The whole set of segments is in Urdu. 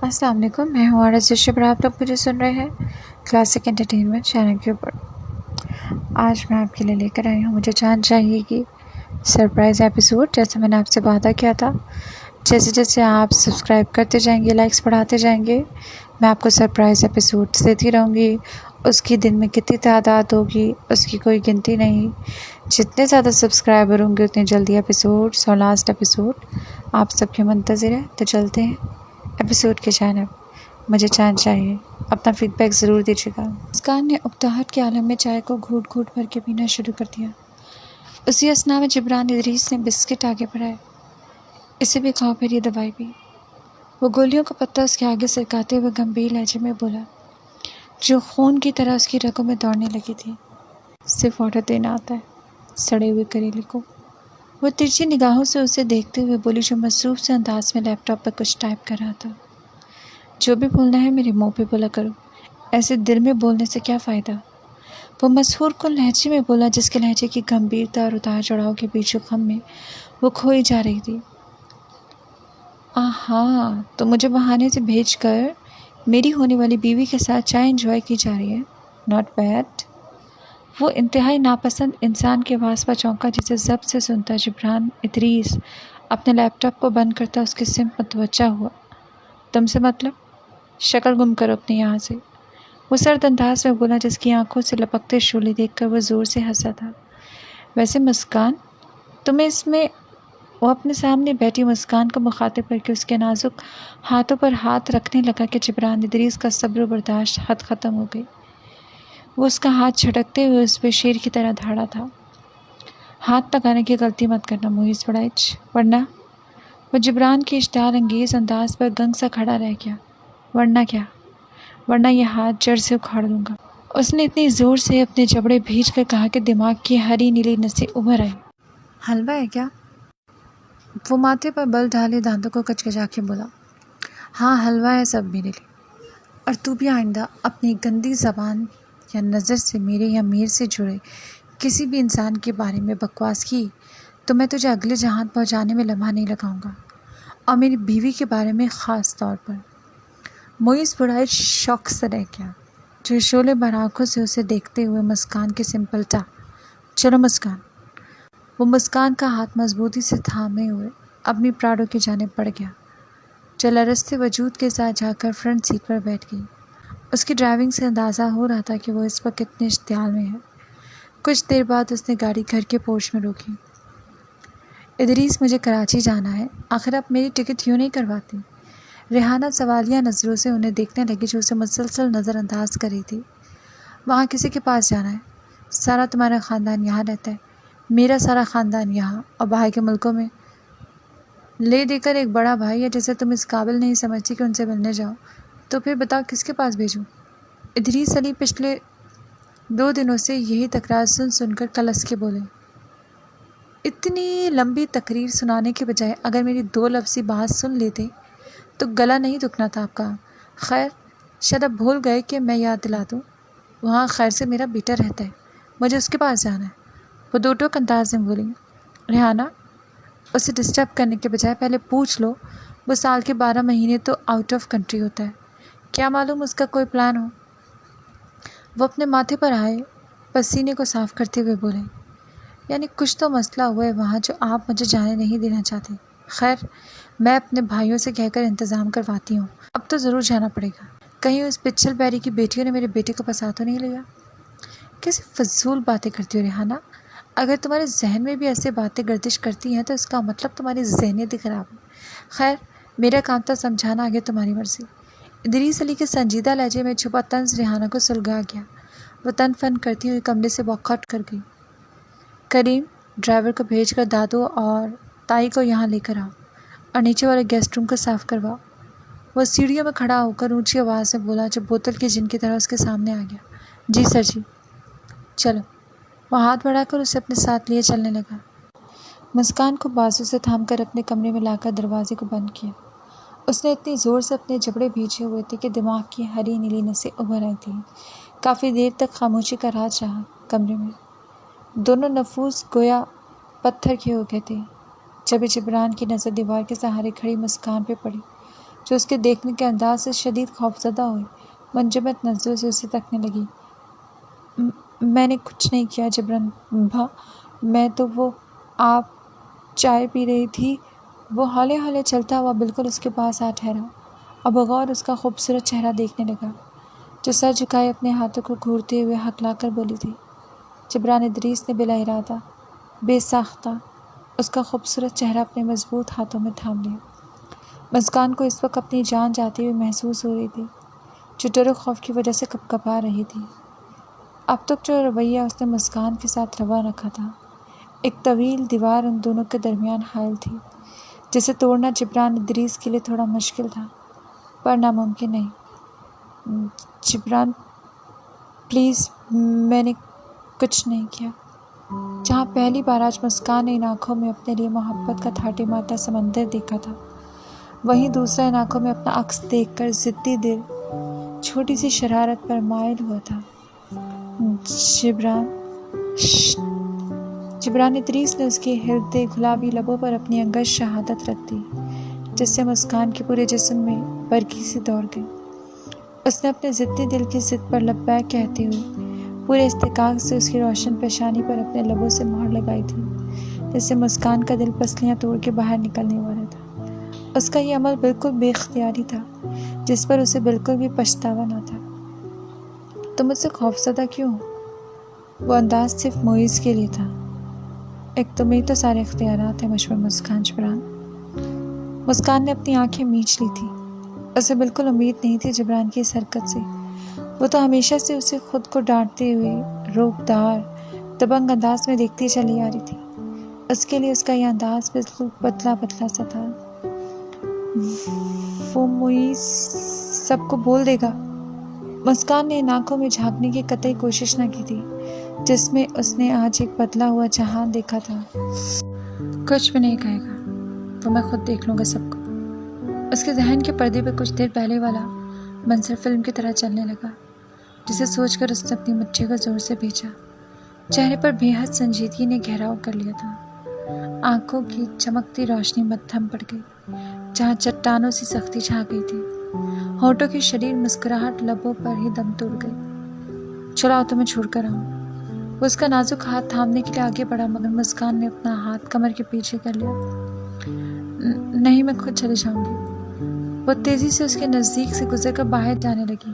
السلام علیکم، میں ہوں عارض شبر، آپ لوگ مجھے سن رہے ہیں کلاسک انٹرٹینمنٹ چینل کے اوپر۔ آج میں آپ کے لیے لے کر آئی ہوں مجھے جان چاہیے کہ سرپرائز ایپیسوڈ، جیسے میں نے آپ سے وعدہ کیا تھا۔ جیسے جیسے آپ سبسکرائب کرتے جائیں گے، لائکس بڑھاتے جائیں گے، میں آپ کو سرپرائز ایپیسوڈ دیتی رہوں گی۔ اس کی دن میں کتنی تعداد ہوگی اس کی کوئی گنتی نہیں۔ جتنے زیادہ سبسکرائبر ہوں گے اتنے جلدی ایپیسوڈس اور لاسٹ ایپیسوڈ آپ سب کے منتظر ہیں۔ تو چلتے ہیں ایپیسوڈ کی جانب۔ مجھے چائے چاہیے، اپنا فیڈ بیک ضرور دیجیے گا۔ مسکان نے اکتاہٹ کے عالم میں چائے کو گھوٹ گھوٹ بھر کے پینا شروع کر دیا۔ اسی اثنا میں جبران ادریس نے بسکٹ آگے بڑھائے۔ اسے بھی کھاؤ، پھر یہ دوائی بھی۔ وہ گولیوں کا پتہ اس کے آگے سرکاتے ہوئے گمبھیر لہجے میں بولا، جو خون کی طرح اس کی رگوں میں دوڑنے لگی تھی۔ صرف آرڈر دینا آتا ہے سڑے ہوئے کریلے کو۔ وہ ترچھی نگاہوں سے اسے دیکھتے ہوئے بولی، جو مصروف سے انداز میں لیپ ٹاپ پر کچھ ٹائپ کر رہا تھا۔ جو بھی بولنا ہے میرے منہ پہ بولا کرو، ایسے دل میں بولنے سے کیا فائدہ؟ وہ مسحور کن لہجے میں بولا، جس کے لہجے کی گمبھیرتا اور اتار چڑھاؤ کے بیچ و خم میں وہ کھوئی جا رہی تھی۔ ہاں، تو مجھے بہانے سے بھیج کر میری ہونے والی بیوی کے ساتھ چائے انجوائے کی جا رہی ہے۔ Not bad. وہ انتہائی ناپسند انسان کے آواز پر چونکا جسے ضبط سے سنتا جبران ادریس اپنے لیپ ٹاپ کو بند کرتا اس کی سمت متوجہ ہوا۔ تم سے مطلب؟ شکل گم کرو اپنی یہاں سے، وہ سرد انداز میں بولا، جس کی آنکھوں سے لپکتے شعلے دیکھ کر وہ زور سے ہنسا تھا۔ ویسے مسکان، تمہیں اس میں… وہ اپنے سامنے بیٹھی مسکان کو مخاطب کر کے اس کے نازک ہاتھوں پر ہاتھ رکھنے لگا کہ جبران ادریس کا صبر و برداشت حد ختم ہو گئی۔ وہ اس کا ہاتھ جھٹکتے ہوئے اس پہ شیر کی طرح دھاڑا تھا۔ ہاتھ لگانے کی غلطی مت کرنا موئز وڑائچ، ورنہ… وہ جبران کے اشتعال انگیز انداز پر گنگ سا کھڑا رہ گیا۔ ورنہ کیا؟ ورنہ یہ ہاتھ جڑ سے اکھاڑ دوں گا۔ اس نے اتنی زور سے اپنے جبڑے بھیج کر کہا کہ دماغ کی ہری نیلی نسیں ابھر آئیں۔ حلوہ ہے کیا؟ وہ ماتھے پر بل ڈالے دانتوں کو کچکچا کے بولا، ہاں حلوہ ہے سب میرے لیے۔ اور تو بھی آئندہ اپنی گندی زبان یا نظر سے میرے یا میر سے جڑے کسی بھی انسان کے بارے میں بکواس کی تو میں تجھے اگلے جہان پہنچانے میں لمحہ نہیں لگاؤں گا، اور میری بیوی کے بارے میں خاص طور پر۔ موئز وڑائچ شوق سے رہ گیا، جو شعلے بھر آنکھوں سے اسے دیکھتے ہوئے مسکان کے سم پلٹا۔ چلو مسکان۔ وہ مسکان کا ہاتھ مضبوطی سے تھامے ہوئے اپنی پراڈو کی جانب بڑھ گیا، جو لرزتے وجود کے ساتھ جا کر فرنٹ سیٹ پر بیٹھ گئی۔ اس کی ڈرائیونگ سے اندازہ ہو رہا تھا کہ وہ اس وقت کتنے اشتعال میں ہے۔ کچھ دیر بعد اس نے گاڑی گھر کے پورچ میں روکی۔ ادریس، مجھے کراچی جانا ہے، آخر آپ میری ٹکٹ کیوں نہیں کرواتی؟ ریحانہ سوالیہ نظروں سے انہیں دیکھنے لگی، جو اسے مسلسل نظر انداز کر رہی تھی۔ وہاں کسی کے پاس جانا ہے؟ سارا تمہارا خاندان یہاں رہتا ہے، میرا سارا خاندان یہاں اور باہر کے ملکوں میں۔ لے دے کر ایک بڑا بھائی ہے جسے تم اس قابل نہیں سمجھتی کہ ان سے ملنے جاؤ، تو پھر بتاؤ کس کے پاس بھیجوں؟ ادریس علی پچھلے 2 دنوں سے یہی تکرار سن سن کر کلس کے بولے۔ اتنی لمبی تقریر سنانے کے بجائے اگر میری 2 لفظی بات سن لیتے تو گلا نہیں دکھنا تھا آپ کا۔ خیر، شاید اب بھول گئے کہ میں یاد دلا دوں، وہاں خیر سے میرا بیٹا رہتا ہے، مجھے اس کے پاس جانا ہے۔ وہ 2 ٹوک انداز میں بولی۔ ریحانہ، اسے ڈسٹرب کرنے کے بجائے پہلے پوچھ لو، وہ سال کے 12 مہینے تو آؤٹ آف کنٹری ہوتا ہے، کیا معلوم اس کا کوئی پلان ہو۔ وہ اپنے ماتھے پر آئے پسینے کو صاف کرتے ہوئے بولے، یعنی کچھ تو مسئلہ ہوا ہے وہاں جو آپ مجھے جانے نہیں دینا چاہتے۔ خیر، میں اپنے بھائیوں سے کہہ کر انتظام کرواتی ہوں، اب تو ضرور جانا پڑے گا۔ کہیں اس پچھل بیری کی بیٹیوں نے میرے بیٹے کو پسا تو نہیں لیا؟ کیسی فضول باتیں کرتی ہو ریحانہ، اگر تمہارے ذہن میں بھی ایسے باتیں گردش کرتی ہیں تو اس کا مطلب تمہاری ذہنیت ہی خراب ہے۔ خیر، میرا کام تھا سمجھانا، آگے تمہاری مرضی۔ ادریس علی کے سنجیدہ لہجے میں چھپا طنز ریحانہ کو سلگا گیا۔ وہ تن فن کرتی ہوئی کمرے سے واک آؤٹ کر گئی۔ کریم، ڈرائیور کو بھیج کر دادو اور تائی کو یہاں لے کر آؤ، اور نیچے والے گیسٹ روم کو صاف کرواؤ۔ وہ سیڑھیوں میں کھڑا ہو کر اونچی آواز میں بولا، جو بوتل کی جن کی طرح اس کے سامنے آ گیا۔ جی سر جی۔ چلو۔ وہ ہاتھ بڑھا کر اسے اپنے ساتھ لیے چلنے لگا۔ مسکان کو بازو سے تھام کر اپنے کمرے میں لا کر دروازے کو بند کیا۔ اس نے اتنی زور سے اپنے جبڑے بھیجے ہوئے تھے کہ دماغ کی ہری نیلی نسیں ابھر آئی تھیں۔ کافی دیر تک خاموشی کا راج رہا کمرے میں۔ دونوں نفوس گویا پتھر کے ہو گئے تھے۔ جب جبران کی نظر دیوار کے سہارے کھڑی مسکان پہ پڑی جو اس کے دیکھنے کے انداز سے شدید خوفزدہ ہوئی، منجمد نظروں سے اسے تکنے لگی۔ میں نے کچھ نہیں کیا جبران بھا، میں تو وہ آپ چائے پی رہی تھی۔ وہ ہولے ہولے چلتا ہوا بالکل اس کے پاس آ ٹھہرا اور بغور اس کا خوبصورت چہرہ دیکھنے لگا، جو سر جھکائے اپنے ہاتھوں کو گھورتے ہوئے ہکلا کر بولی تھی۔ جبران ادریس نے بلا ارادہ، بے ساختہ اس کا خوبصورت چہرہ اپنے مضبوط ہاتھوں میں تھام لیا۔ مسکان کو اس وقت اپنی جان جاتی ہوئی محسوس ہو رہی تھی، جو ڈر و خوف کی وجہ سے کپکپا رہی تھی۔ اب تک جو رویہ اس نے مسکان کے ساتھ روا رکھا تھا، ایک طویل دیوار ان دونوں کے درمیان حائل تھی، جسے توڑنا جبران ادریس کے لیے تھوڑا مشکل تھا، پر ناممکن نہیں۔ جبران پلیز، میں نے کچھ نہیں کیا۔ جہاں پہلی بار آج مسکان نے ان آنکھوں میں اپنے لیے محبت کا تھاٹے مارتا سمندر دیکھا تھا، وہیں دوسرا ان آنکھوں میں اپنا عکس دیکھ کر ضدی دل چھوٹی سی شرارت پر مائل ہوا تھا۔ جبران ادریس نے اس کے ہلتے گلابی لبوں پر اپنی انگشت شہادت رکھ دی، جس سے مسکان کے پورے جسم میں برگی سی دوڑ گئی۔ اس نے اپنے ضدی دل کی ضد پر لبیک کہتے ہوئے پورے استحقاق سے اس کی روشن پیشانی پر اپنے لبوں سے مہر لگائی تھی، جس سے مسکان کا دل پسلیاں توڑ کے باہر نکلنے والا تھا۔ اس کا یہ عمل بالکل بے اختیاری تھا، جس پر اسے بالکل بھی پچھتاوا نہ تھا۔ تم مجھ سے خوفزدہ کیوں؟ وہ انداز صرف معیز کے لیے تھا۔ ایک تمہیں تو سارے اختیارات ہیں مجھ پر مسکان جبران۔ مسکان نے اپنی آنکھیں میچ لی تھی۔ اسے بالکل امید نہیں تھی جبران کی اس حرکت سے۔ وہ تو ہمیشہ سے اسے خود کو ڈانٹتے ہوئے روبدار دبنگ انداز میں دیکھتی چلی آ رہی تھی۔ اس کے لیے اس کا یہ انداز بالکل پتلا پتلا سا تھا۔ وہ معیز سب کو بول دے گا۔ مسکان نے ان آنکھوں میں جھانکنے کی قطعی کوشش نہ کی تھی، جس میں اس نے آج ایک بدلا ہوا جہان دیکھا تھا۔ کچھ بھی نہیں کہے گا، وہ میں خود دیکھ لوں گا سب کو۔ اس کے ذہن کے پردے پہ کچھ دیر پہلے والا منظر فلم کی طرح چلنے لگا، جسے سوچ کر اس نے اپنی مٹھی کو زور سے بھیجا۔ چہرے پر بے حد سنجیدگی نے گہراؤ کر لیا تھا۔ آنکھوں کی چمکتی روشنی مدھم پڑ گئی، جہاں چٹانوں سی سختی چھا گئی تھی۔ ہونٹوں کی شریر مسکراہٹ لبوں پر ہی دم توڑ گئی۔ چلاؤ تو میں چھوڑ کر آؤں۔ وہ اس کا نازک ہاتھ تھامنے کے لیے آگے بڑھا، مگر مسکان نے اپنا ہاتھ کمر کے پیچھے کر لیا۔ نہیں، میں خود چلے جاؤں گی۔ وہ تیزی سے اس کے نزدیک سے گزر کر باہر جانے لگی،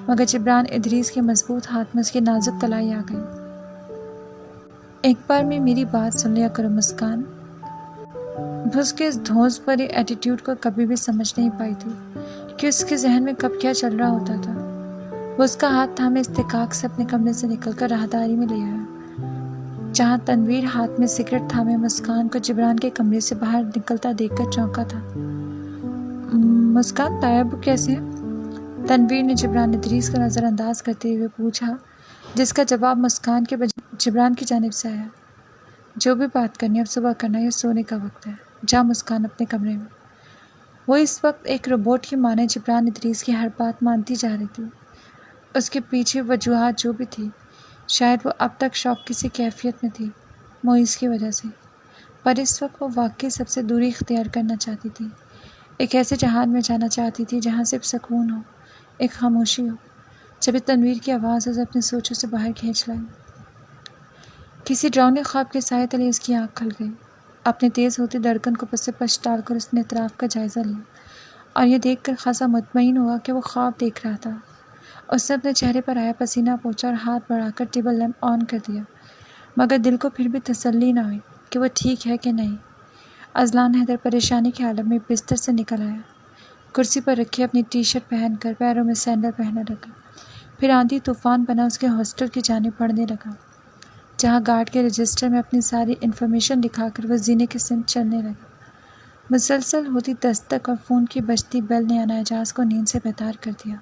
مگر جبران ادریس کے مضبوط ہاتھ میں اس کی نازک کلائی آ گئی۔ ایک بار میں میری بات سن لیا کرو مسکان۔ وہ اس کے اس دھونس بھرے ایٹیٹیوڈ کو کبھی بھی سمجھ نہیں پائی تھی کہ اس کے ذہن میں کب کیا چل رہا ہوتا تھا۔ وہ اس کا ہاتھ تھامے استحقاق سے اپنے کمرے سے نکل کر راہداری میں لے آیا، جہاں تنویر ہاتھ میں سگریٹ تھامے مسکان کو جبران کے کمرے سے باہر نکلتا دیکھ کر چونکا تھا۔ مسکان، تایا ابو کیسے ہیں؟ تنویر نے جبران ادریس کو نظر انداز کرتے ہوئے پوچھا، جس کا جواب مسکان کے بجائے جبران کی جانب سے آیا۔ جو بھی بات کرنی اب صبح کرنا، یہ سونے کا وقت ہے۔ جا مسکان اپنے کمرے میں۔ وہ اس وقت ایک روبوٹ کی مانے جبران ادریس کی ہر بات مانتی جا رہی تھی۔ اس کے پیچھے وجوہات جو بھی تھی، شاید وہ اب تک شوق کی سی کیفیت میں تھی، معیز کی وجہ سے، پر اس وقت وہ واقعی سب سے دوری اختیار کرنا چاہتی تھی۔ ایک ایسے جہان میں جانا چاہتی تھی جہاں صرف سکون ہو، ایک خاموشی ہو۔ جب تنویر کی آواز اسے اپنی سوچوں سے باہر کھینچ لائی۔ کسی ڈراؤنے خواب کے سائے تلے اس کی آنکھ کھل گئی۔ اپنے تیز ہوتی دھڑکن کو پس پش ڈال کر اس نے اطراف کا جائزہ لیا اور یہ دیکھ کر خاصا مطمئن ہوا کہ وہ خواب دیکھ رہا تھا۔ اس نے اپنے چہرے پر آیا پسینہ پوچھا اور ہاتھ بڑھا کر ٹیبل لیمپ آن کر دیا، مگر دل کو پھر بھی تسلی نہ ہوئی کہ وہ ٹھیک ہے کہ نہیں۔ اذلان حیدر پریشانی کے عالم میں بستر سے نکل آیا، کرسی پر رکھی اپنی ٹی شرٹ پہن کر پیروں میں سینڈل پہننے لگا، پھر آندھی طوفان بنا اس کے ہاسٹل کی جانب بڑھنے لگا، جہاں گارڈ کے رجسٹر میں اپنی ساری انفارمیشن لکھا کر وہ زینے کی سمت چلنے لگا۔ مسلسل ہوتی دستک اور فون کی بجتی بیل نے اناجاز کو نیند سے بیدار کر دیا۔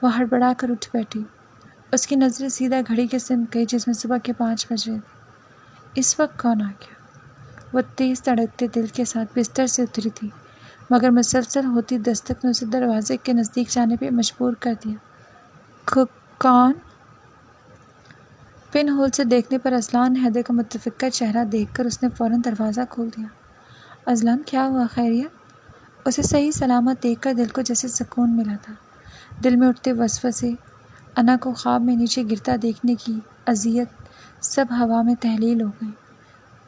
وہ ہڑبڑا کر اٹھ بیٹھی۔ اس کی نظریں سیدھا گھڑی کی سمت گئی جس میں صبح کے 5 بج رہے تھے۔ اس وقت کون آ گیا؟ وہ تیز تڑکتے دل کے ساتھ بستر سے اتری تھی، مگر مسلسل ہوتی دستک نے اسے دروازے کے نزدیک جانے پہ مجبور کر دیا۔ کون؟ پن ہول سے دیکھنے پر اذلان حیدر کا متفکر چہرہ دیکھ کر اس نے فوراً دروازہ کھول دیا۔ اذلان، کیا ہوا؟ خیریت؟ اسے صحیح سلامت دیکھ کر دل کو جیسے سکون ملا تھا۔ دل میں اٹھتے وسوسے، انا کو خواب میں نیچے گرتا دیکھنے کی اذیت سب ہوا میں تحلیل ہو گئی۔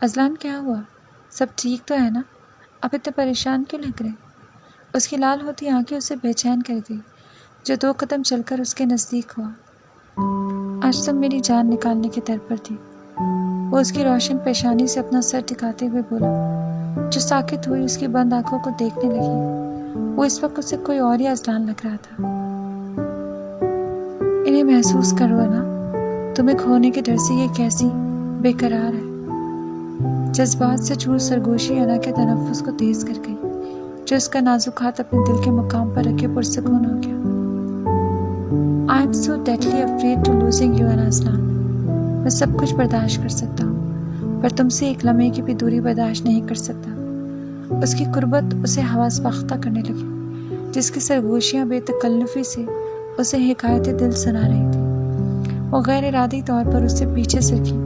اذلان کیا ہوا؟ سب ٹھیک تو ہے نا؟ آپ اتنے پریشان کیوں لگ رہے؟ اس کی لال ہوتی آنکھیں اسے بے چین کر دی، جو 2 قدم چل کر اس کے نزدیک ہوا۔ آج تم میری جان نکالنے کی در پر تھی۔ وہ اس کی روشن پیشانی سے اپنا سر ٹکاتے ہوئے بولا۔ جو ساکت ہوئی اس کی بند آنکھوں کو دیکھنے لگی۔ وہ اس وقت اسے کوئی اور ہی اذلان لگ رہا تھا۔ انہیں محسوس کرو نا، تمہیں کھونے کے ڈر سے یہ کیسی بے قرار ہے۔ جذبات سے چور سرگوشی انا کے تنفس کو تیز کر گئی، جو اس کا نازک ہاتھ اپنے دل کے مقام پر رکھے پرسکون ہو گیا۔ I am so deadly afraid to losing you and Aslan۔ میں سب کچھ برداشت کر سکتا ہوں، پر تم سے ایک لمحے کی بھی دوری برداشت نہیں کر سکتا۔ اس کی قربت اسے حواس باختہ کرنے لگی، جس کی سرگوشیاں بے تکلفی سے اسے حکایت دل سنا رہی تھی۔ وہ غیر ارادی طور پر اس سے پیچھے سرکی،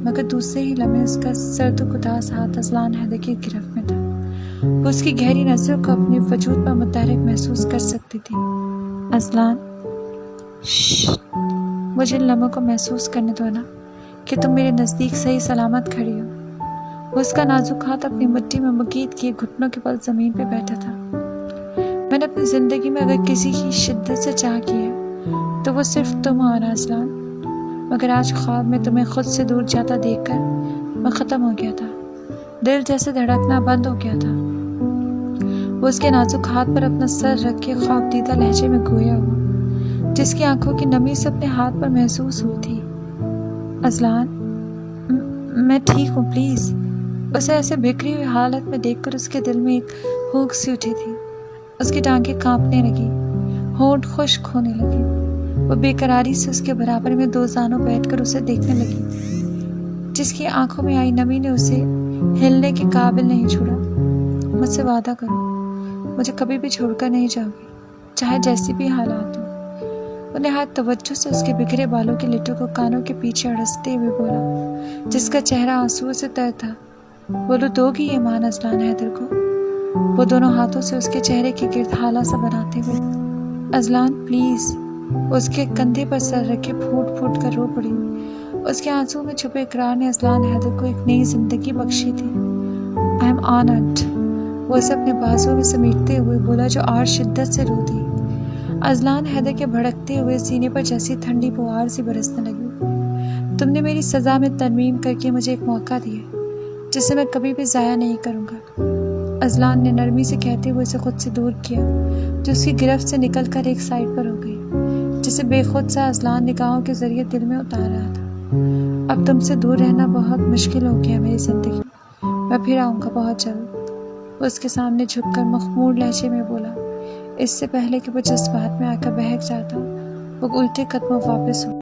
مگر دوسرے ہی لمحے اس کا سرد و اداس ہاتھ اذلان حیدر کی گرفت میں تھا۔ وہ اس کی گہری نظروں کو اپنے وجود پر متحرک محسوس کر سکتی تھی۔ اذلان، مجھے ان لمحوں کو محسوس کرنے دو نا، کہ تم میرے نزدیک صحیح سلامت کھڑی ہو۔ وہ اس کا نازک ہاتھ اپنی مٹھی میں مقید کیے گھٹنوں کے بل زمین پہ بیٹھا تھا۔ میں نے اپنی زندگی میں اگر کسی کی شدت سے چاہ کی ہے تو وہ صرف تم ہو اذلان، مگر آج خواب میں تمہیں خود سے دور جاتا دیکھ کر میں ختم ہو گیا تھا۔ دل جیسے دھڑکنا بند ہو گیا تھا۔ وہ اس کے نازک ہاتھ پر اپنا سر رکھ کے خواب دیدہ لہجے میں گویا ہوا، جس کی آنکھوں کی نمی سے اپنے ہاتھ پر محسوس ہوئی تھی۔ اذلان، میں ٹھیک ہوں، پلیز۔ اسے ایسے بکھری ہوئی حالت میں دیکھ کر اس کے دل میں ایک ہوک سی اٹھی تھی۔ اس کی ٹانگیں کانپنے لگی، ہونٹ خشک ہونے لگے۔ وہ بے قراری سے اس کے برابر میں 2 زانوں بیٹھ کر اسے دیکھنے لگی، جس کی آنکھوں میں آئی نمی نے اسے ہلنے کے قابل نہیں چھوڑا۔ مجھ سے وعدہ کرو، مجھے کبھی بھی چھوڑ کر نہیں جاؤ گی، چاہے جیسی بھی حالات ہوں۔ وہ نہایت توجہ سے اس کے بکھرے بالوں کی لٹوں کو کانوں کے پیچھے اڑستے ہوئے بولا، جس کا چہرہ آنسوؤں سے تر تھا۔ بولو، دو گی یہ مان اذلان حیدر کو؟ وہ دونوں ہاتھوں سے اس کے چہرے کے گرد ہالہ سا بناتے ہوئے، اذلان پلیز۔ وہ اس کے کندھے پر سر رکھے پھوٹ پھوٹ کر رو پڑی۔ اس کے آنسوؤں میں چھپے اقرار نے اذلان حیدر کو ایک نئی زندگی بخشی تھی۔ I am honored۔ وہ اسے اپنے بازوں میں سمیٹتے ہوئے بولا، جو آج شدت سے رو دی۔ اذلان حیدر کے بھڑکتے ہوئے سینے پر جیسی ٹھنڈی بخار سی برسنے لگی۔ تم نے میری سزا میں ترمیم کر کے مجھے ایک موقع دیا جسے میں کبھی بھی ضائع نہیں کروں گا۔ اذلان نے نرمی سے کہتے ہوئے اسے خود سے دور کیا، جو اس کی گرفت سے نکل کر ایک سائڈ پر ہو گئی، جسے بے خود سا اذلان نگاہوں کے ذریعے دل میں اتار رہا تھا۔ اب تم سے دور رہنا بہت مشکل ہو گیا میری زندگی، میں پھر آؤں گا بہت جلد۔ وہ اس کے سامنے جھک کر مخمور لہجے میں بولا، اس سے پہلے کہ وہ جذبات میں آ کر بہک جاتا، وہ الٹے قدموں واپس ہو